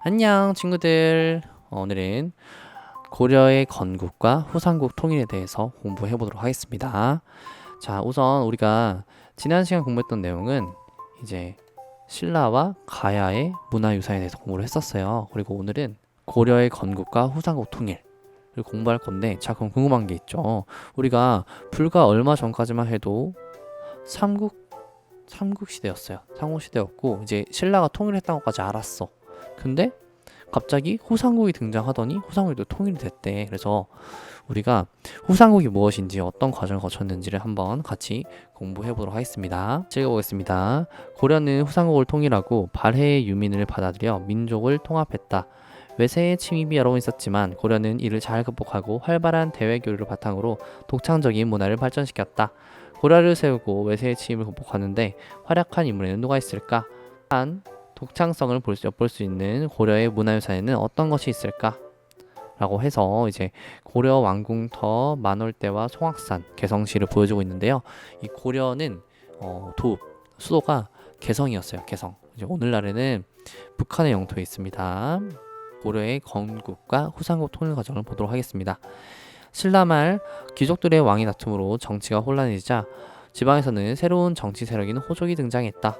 안녕 친구들. 오늘은 고려의 건국과 후삼국 통일에 대해서 공부해 보도록 하겠습니다. 자, 우선 우리가 지난 시간 공부했던 내용은 이제 신라와 가야의 문화유산에 대해서 공부를 했었어요. 그리고 오늘은 고려의 건국과 후삼국 통일을 공부할 건데, 자, 그럼 궁금한 게 있죠. 우리가 불과 얼마 전까지만 해도 삼국 시대였어요. 삼국 시대였고 이제 신라가 통일했다는 것까지 알았어. 근데 갑자기 후삼국이 등장하더니 후삼국이 통일이 됐대. 그래서 우리가 후삼국이 무엇인지 어떤 과정을 거쳤는지를 한번 같이 공부해 보도록 하겠습니다. 읽어보겠습니다. 고려는 후삼국을 통일하고 발해의 유민을 받아들여 민족을 통합했다. 외세의 침입이 여러 번 있었지만 고려는 이를 잘 극복하고 활발한 대외 교류를 바탕으로 독창적인 문화를 발전시켰다. 고려를 세우고 외세의 침입을 극복하는데 활약한 인물에는 누가 있을까? 한 독창성을 엿볼 수 있는 고려의 문화유산에는 어떤 것이 있을까? 라고 해서 이제 고려 왕궁터, 만월대와 송악산, 개성시를 보여주고 있는데요. 이 고려는 수도가 개성이었어요. 개성. 이제 오늘날에는 북한의 영토에 있습니다. 고려의 건국과 후삼국 통일 과정을 보도록 하겠습니다. 신라 말 귀족들의 왕위 다툼으로 정치가 혼란해지자 지방에서는 새로운 정치 세력인 호족이 등장했다.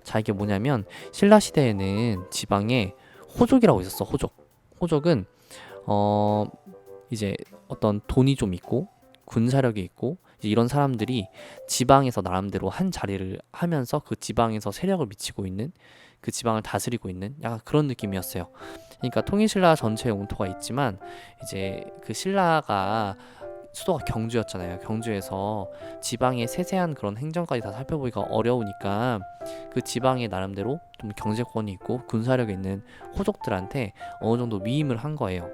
자, 이게 뭐냐면 신라 시대에는 지방에 호족이라고 있었어. 호족은 이제 어떤 돈이 좀 있고 군사력이 있고 이런 사람들이 지방에서 나름대로 한 자리를 하면서 그 지방에서 세력을 미치고 있는, 그 지방을 다스리고 있는 약간 그런 느낌이었어요. 그러니까 통일신라 전체 영토가 있지만 이제 그 신라가 수도가 경주였잖아요. 경주에서 지방의 세세한 그런 행정까지 다 살펴보기가 어려우니까 그 지방의 나름대로 좀 경제권이 있고 군사력이 있는 호족들한테 어느 정도 위임을 한 거예요.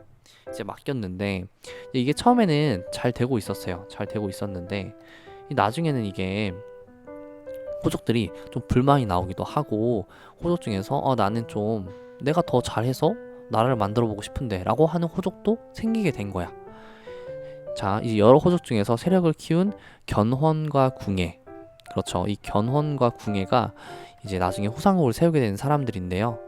이제 맡겼는데 이게 처음에는 잘 되고 있었어요. 잘 되고 있었는데 나중에는 이게 호족들이 좀 불만이 나오기도 하고, 호족 중에서 나는 좀 내가 더 잘해서 나라를 만들어 보고 싶은데 라고 하는 호족도 생기게 된 거야. 자, 이제 여러 호족 중에서 세력을 키운 견훤과 궁예, 그렇죠. 이 견훤과 궁예가 이제 나중에 후삼국을 세우게 된 사람들인데요.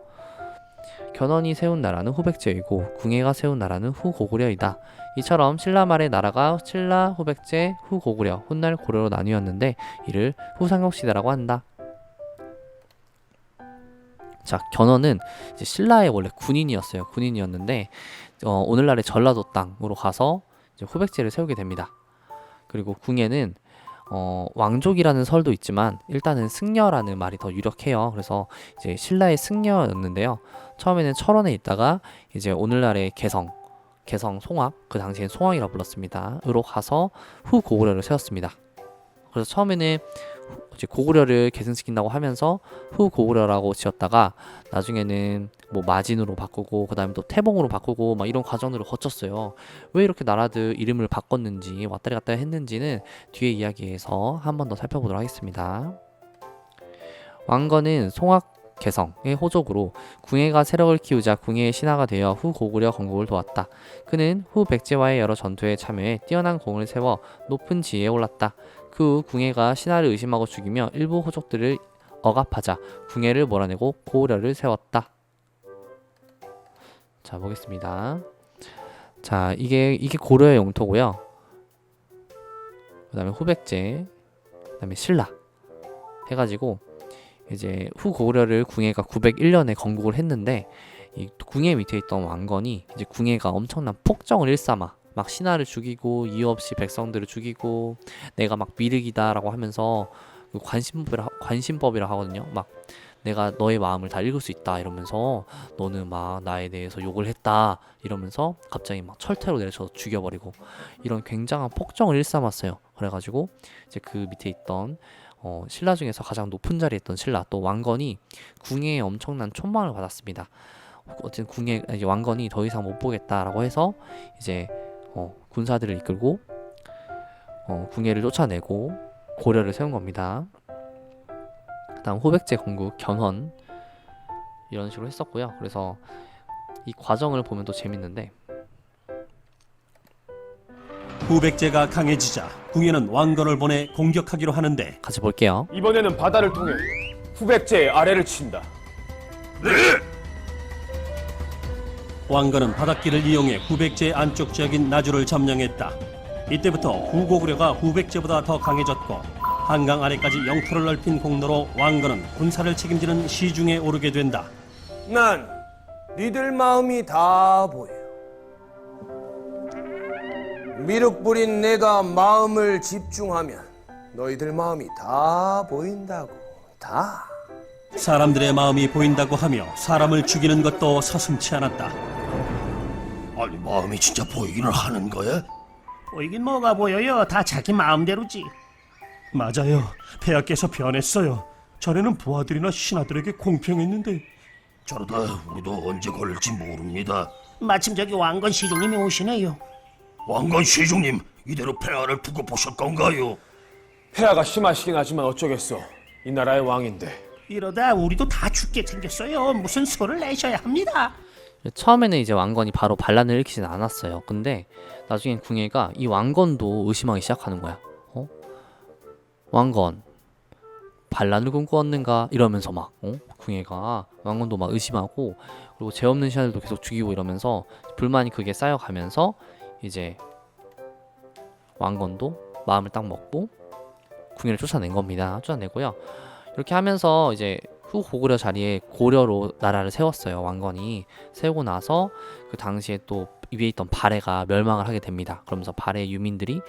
견훤이 세운 나라는 후백제이고 궁예가 세운 나라는 후고구려이다. 이처럼 신라 말의 나라가 신라, 후백제, 후고구려, 훗날 고려로 나뉘었는데 이를 후삼국 시대라고 한다. 자, 견훤은 이제 신라의 원래 군인이었어요. 군인이었는데 오늘날의 전라도 땅으로 가서 이제 후백제를 세우게 됩니다. 그리고 궁예는 왕족이라는 설도 있지만 일단은 승려라는 말이 더 유력해요. 그래서 이제 신라의 승려였는데요. 처음에는 철원에 있다가 이제 오늘날의 개성 송악, 그 당시엔 송악이라 불렀습니다. 으로 가서 후고구려를 세웠습니다. 그래서 처음에는 이제 고구려를 계승시킨다고 하면서 후고구려라고 지었다가 나중에는 뭐 마진으로 바꾸고 그다음에 또 태봉으로 바꾸고 막 이런 과정들을 거쳤어요. 왜 이렇게 나라들 이름을 바꿨는지 왔다리 갔다리 했는지는 뒤에 이야기에서 한 번 더 살펴보도록 하겠습니다. 왕건은 송악 개성의 호족으로 궁예가 세력을 키우자 궁예의 신하가 되어 후고구려 건국을 도왔다. 그는 후백제와의 여러 전투에 참여해 뛰어난 공을 세워 높은 지위에 올랐다. 그 후 궁예가 신하를 의심하고 죽이며 일부 호족들을 억압하자 궁예를 몰아내고 고구려를 세웠다. 자, 보겠습니다. 자, 이게 고려의 영토고요. 그 다음에 후백제, 그 다음에 신라 해가지고 이제 후고구려를 궁예가 901년에 건국을 했는데, 이 궁예 밑에 있던 왕건이 이제 궁예가 엄청난 폭정을 일삼아 막 신하를 죽이고 이유 없이 백성들을 죽이고 내가 막 미륵이다라고 하면서 관심법이라 하거든요. 막 내가 너의 마음을 다 읽을 수 있다 이러면서 너는 막 나에 대해서 욕을 했다 이러면서 갑자기 막 철퇴로 내려쳐서 죽여버리고 이런 굉장한 폭정을 일삼았어요. 그래가지고 이제 그 밑에 있던 신라 중에서 가장 높은 자리에 있던 신라 또 왕건이 궁예에 엄청난 촉망을 받았습니다. 어쨌든 이제 왕건이 더 이상 못 보겠다라고 해서 이제 군사들을 이끌고 궁예를 쫓아내고 고려를 세운 겁니다. 그다음 후백제 건국 견훤 이런 식으로 했었고요. 그래서 이 과정을 보면 또 재밌는데, 후백제가 강해지자 궁예는 왕건을 보내 공격하기로 하는데 같이 볼게요. 이번에는 바다를 통해 후백제의 아래를 친다. 왕건은 바닷길을 이용해 후백제 안쪽 지역인 나주를 점령했다. 이때부터 후고구려가 후백제보다 더 강해졌고 한강 아래까지 영토를 넓힌 공로로 왕건은 군사를 책임지는 시중에 오르게 된다. 난 니들 마음이 다 보여. 미륵 부린 내가 마음을 집중하면 너희들 마음이 다 보인다고. 다. 사람들의 마음이 보인다고 하며 사람을 죽이는 것도 서슴지 않았다. 아니 마음이 진짜 보이기는 하는 거야? 보이긴 뭐가 보여요. 다 자기 마음대로지. 맞아요. 폐하께서 변했어요. 전에는 부하들이나 신하들에게 공평했는데 저러다 우리도 언제 걸릴지 모릅니다. 마침 저기 왕건 시종님이 오시네요. 왕건 시중님 이대로 폐하를 두고 보실 건가요? 폐하가 심하시긴 하지만 어쩌겠어. 이 나라의 왕인데. 이러다 우리도 다 죽게 생겼어요. 무슨 수를 내셔야 합니다. 처음에는 이제 왕건이 바로 반란을 일으키진 않았어요. 근데 나중엔 궁예가 이 왕건도 의심하기 시작하는 거야. 왕건 반란을 꿈꾸었는가 이러면서 막 궁예가 왕건도 막 의심하고, 그리고 죄 없는 신하들도 계속 죽이고 이러면서 불만이 그게 쌓여가면서 이제 왕건도 마음을 딱 먹고 궁예를 쫓아낸 겁니다. 쫓아내고요. 이렇게 하면서 이제 후고구려 자리에 고려로 나라를 세웠어요. 왕건이 세우고 나서 그 당시에 또 위에 있던 발해가 멸망을 하게 됩니다. 그러면서 발해 유민들이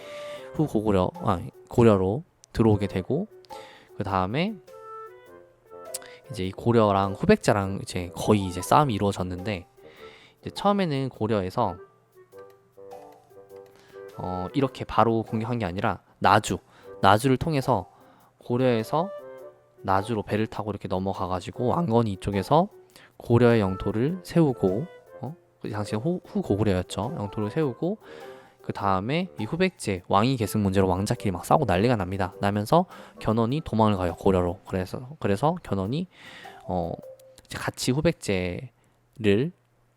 고려로 들어오게 되고, 그 다음에 이제 이 고려랑 후백제랑 이제 거의 이제 싸움이 이루어졌는데, 이제 처음에는 고려에서 이렇게 바로 공격한 게 아니라 나주를 통해서 고려에서 나주로 배를 타고 이렇게 넘어가가지고 왕건이 이쪽에서 고려의 영토를 세우고, 그 당시에 후고구려였죠. 영토를 세우고, 그 다음에 이 후백제 왕위 계승 문제로 왕자끼리 막 싸우고 난리가 납니다. 나면서 견훤이 도망을 가요, 고려로. 그래서 견훤이 이제 같이 후백제를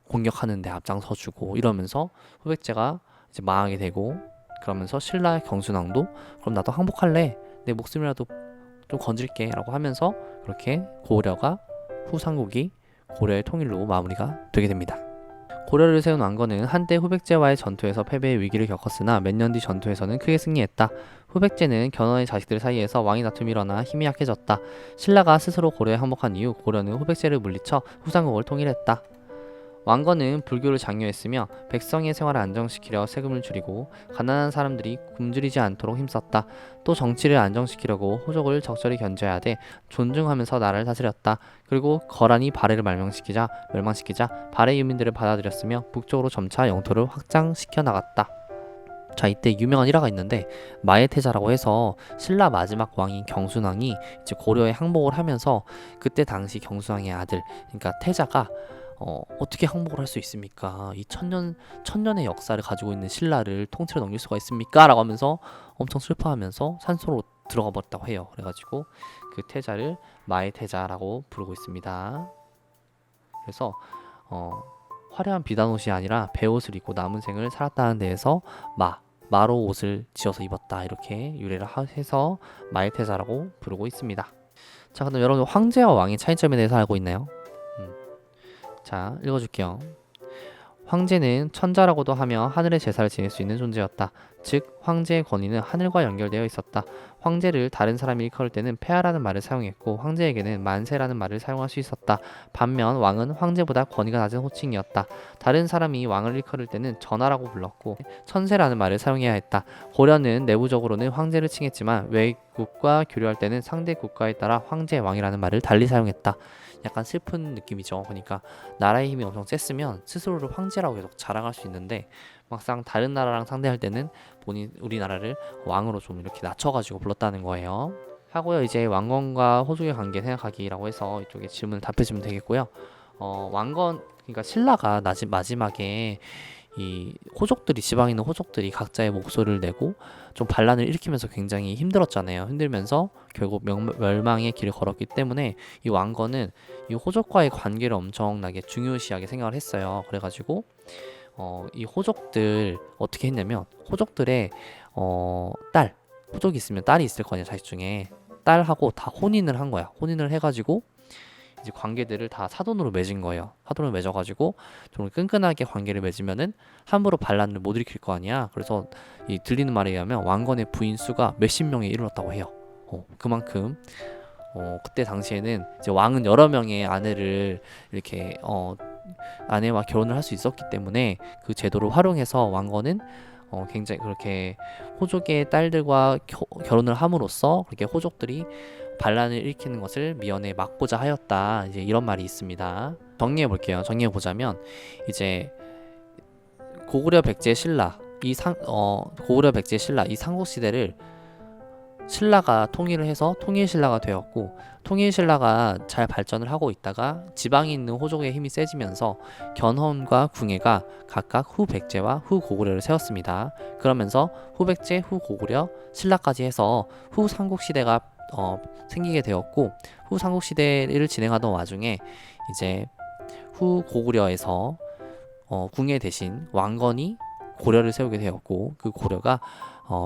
공격하는데 앞장서주고 이러면서 후백제가 이제 망하게 되고, 그러면서 신라 경순왕도 그럼 나도 항복할래, 내 목숨이라도 좀 건질게 라고 하면서 그렇게 고려가 후삼국이 고려의 통일로 마무리가 되게 됩니다. 고려를 세운 왕건은 한때 후백제와의 전투에서 패배의 위기를 겪었으나 몇 년 뒤 전투에서는 크게 승리했다. 후백제는 견훤의 자식들 사이에서 왕위 다툼이 일어나 힘이 약해졌다. 신라가 스스로 고려에 항복한 이후 고려는 후백제를 물리쳐 후삼국을 통일했다. 왕건은 불교를 장려했으며 백성의 생활을 안정시키려 세금을 줄이고 가난한 사람들이 굶주리지 않도록 힘썼다. 또 정치를 안정시키려고 호족을 적절히 견제해야 돼 존중하면서 나라를 다스렸다. 그리고 거란이 발해를 멸망시키자 발해 유민들을 받아들였으며 북쪽으로 점차 영토를 확장시켜 나갔다. 자, 이때 유명한 일화가 있는데 마해태자라고 해서 신라 마지막 왕인 경순왕이 이제 고려에 항복을 하면서, 그때 당시 경순왕의 아들, 그러니까 태자가 어떻게 항복을 할 수 있습니까? 이 천년의 역사를 가지고 있는 신라를 통째로 넘길 수가 있습니까? 라고 하면서 엄청 슬퍼하면서 산소로 들어가 버렸다고 해요. 그래가지고 그 태자를 마해태자라고 부르고 있습니다. 그래서 화려한 비단옷이 아니라 배옷을 입고 남은 생을 살았다는 데에서 마로 옷을 지어서 입었다, 이렇게 유래를 해서 마해태자라고 부르고 있습니다. 자, 그럼 여러분 황제와 왕의 차이점에 대해서 알고 있나요? 자, 읽어줄게요. 황제는 천자라고도 하며 하늘의 제사를 지낼 수 있는 존재였다. 즉 황제의 권위는 하늘과 연결되어 있었다. 황제를 다른 사람이 일컬을 때는 폐하라는 말을 사용했고 황제에게는 만세라는 말을 사용할 수 있었다. 반면 왕은 황제보다 권위가 낮은 호칭이었다. 다른 사람이 왕을 일컬을 때는 전하라고 불렀고 천세라는 말을 사용해야 했다. 고려는 내부적으로는 황제를 칭했지만 외국과 교류할 때는 상대 국가에 따라 황제, 왕이라는 말을 달리 사용했다. 약간 슬픈 느낌이죠. 그러니까 나라의 힘이 엄청 셌으면 스스로를 황제라고 계속 자랑할 수 있는데, 막상 다른 나라랑 상대할 때는 우리나라를 왕으로 좀 이렇게 낮춰가지고 불렀다는 거예요. 하고요, 이제 왕건과 호족의 관계 생각하기라고 해서 이쪽에 질문을 답해주면 되겠고요. 왕건, 그러니까 신라가 마지막에 이 호족들이, 지방에 있는 호족들이 각자의 목소리를 내고 좀 반란을 일으키면서 굉장히 힘들었잖아요. 힘들면서 결국 멸망의 길을 걸었기 때문에 이 왕건은 이 호족과의 관계를 엄청나게 중요시하게 생각을 했어요. 그래가지고 이 호족들 어떻게 했냐면, 호족들의 호족이 있으면 딸이 있을 거냐, 자식 중에 딸하고 다 혼인을 한 거야. 혼인을 해가지고 이제 관계들을 다 사돈으로 맺은 거예요. 사돈으로 맺어가지고 좀 끈끈하게 관계를 맺으면은 함부로 반란을 못 일으킬 거 아니야. 그래서 이 들리는 말에 의하면 왕건의 부인 수가 몇십 명에 이르렀다고 해요. 그만큼 그때 당시에는 이제 왕은 여러 명의 아내를 이렇게 아내와 결혼을 할 수 있었기 때문에 그 제도를 활용해서 왕건은 굉장히 그렇게 호족의 딸들과 결혼을 함으로써 그렇게 호족들이 반란을 일으키는 것을 미연에 막고자 하였다. 이제 이런 말이 있습니다. 정리해 볼게요. 정리해 보자면 이제 고구려 백제 신라 고구려 백제 신라 이 삼국 시대를 신라가 통일을 해서 통일신라가 되었고, 통일신라가 잘 발전을 하고 있다가 지방에 있는 호족의 힘이 세지면서 견훤과 궁예가 각각 후 백제와 후 고구려를 세웠습니다. 그러면서 후 백제, 후 고구려, 신라까지 해서 후 삼국시대가 생기게 되었고, 후 삼국시대를 진행하던 와중에 이제 후 고구려에서 궁예 대신 왕건이 고려를 세우게 되었고, 그 고려가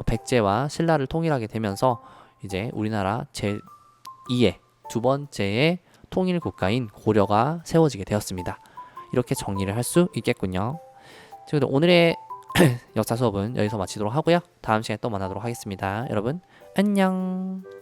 백제와 신라를 통일하게 되면서 이제 우리나라 제2의 두 번째의 통일 국가인 고려가 세워지게 되었습니다. 이렇게 정리를 할 수 있겠군요. 오늘의 역사 수업은 여기서 마치도록 하고요. 다음 시간에 또 만나도록 하겠습니다. 여러분 안녕.